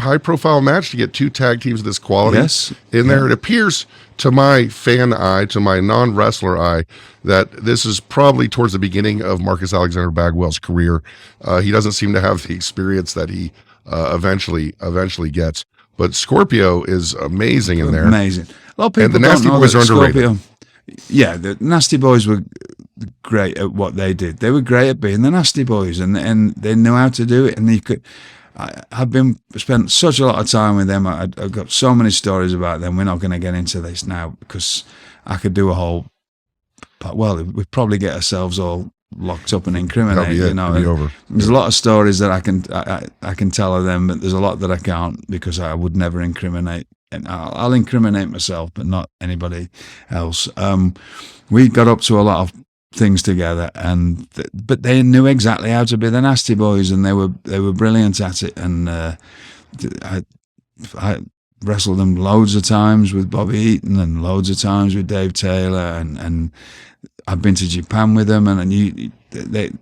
high-profile match to get 2 tag teams of this quality Yes. in there. It appears to my fan eye, to my non-wrestler eye, that this is probably towards the beginning of Marcus Alexander Bagwell's career. He doesn't seem to have the experience that he eventually gets. But Scorpio is amazing in there. Amazing. A lot of people And the don't Nasty know Boys that are underrated. Scorpio, yeah, the Nasty Boys were great at what they did. They were great at being the Nasty Boys, and they knew how to do it. And you could. I've spent such a lot of time with them. I've got so many stories about them. We're not going to get into this now because I could do a whole. Well, we'd probably get ourselves all locked up and incriminated. You know, over. There's a lot of stories that I can tell of them, but there's a lot that I can't because I would never incriminate. And I'll incriminate myself, but not anybody else. We got up to a lot of things together, but they knew exactly how to be the Nasty Boys, and they were brilliant at it. And I wrestled them loads of times with Bobby Eaton and loads of times with Dave Taylor, and I've been to Japan with them, and they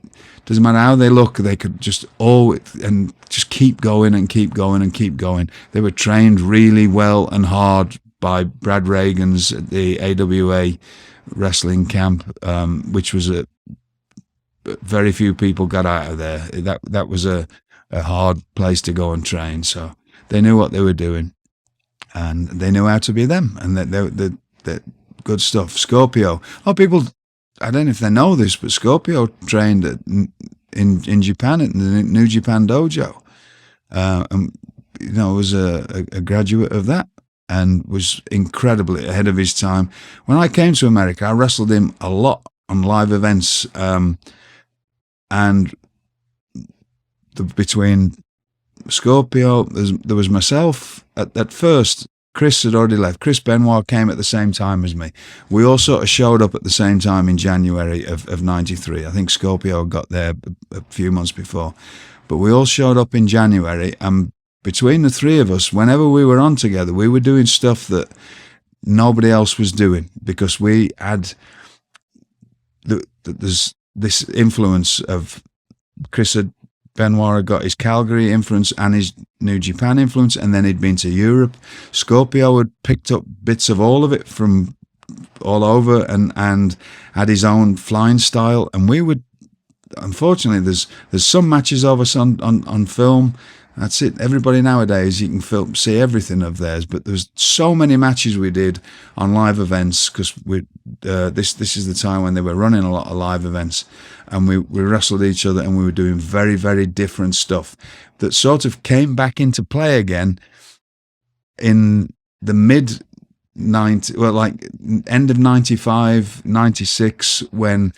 doesn't matter how they look, they could just just keep going and keep going and keep going. They were trained really well and hard by Brad Reagan's at the AWA wrestling camp, which was very few people got out of there. That was a hard place to go and train. So they knew what they were doing, and they knew how to be them, and they're good stuff. Scorpio. Oh, people, I don't know if they know this, but Scorpio trained in Japan at the New Japan Dojo. And was a graduate of that, and was incredibly ahead of his time. When I came to America, I wrestled him a lot on live events, and between Scorpio, there was myself. At first, Chris had already left. Chris Benoit came at the same time as me. We all sort of showed up at the same time in January of 93. I think Scorpio got there a few months before. But we all showed up in January, and between the three of us, whenever we were on together, we were doing stuff that nobody else was doing, because we had there's this influence of Benoit had got his Calgary influence and his New Japan influence, and then he'd been to Europe. Scorpio had picked up bits of all of it from all over, and had his own flying style, and we would. Unfortunately, there's some matches of us on film. That's it. Everybody nowadays, you can see everything of theirs, but there's so many matches we did on live events, because this is the time when they were running a lot of live events, and we wrestled each other, and we were doing very, very different stuff that sort of came back into play again in the mid 90s, well, like end of 95, 96, when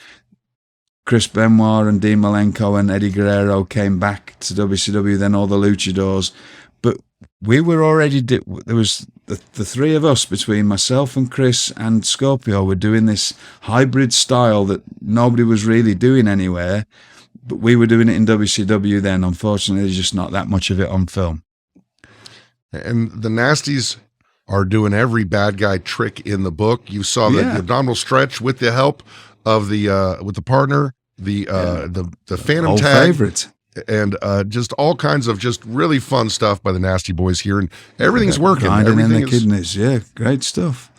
Chris Benoit and Dean Malenko and Eddie Guerrero came back to WCW, then all the luchadors. But we were already, there was the three of us, between myself and Chris and Scorpio, were doing this hybrid style that nobody was really doing anywhere. But we were doing it in WCW then. Unfortunately, there's just not that much of it on film. And the Nasties are doing every bad guy trick in the book. You saw the abdominal stretch with the help of with the partner, the Phantom Old Tag, favorite, and just all kinds of just really fun stuff by the Nasty Boys here, and everything's working. Grinding in Everything the kidneys, great stuff.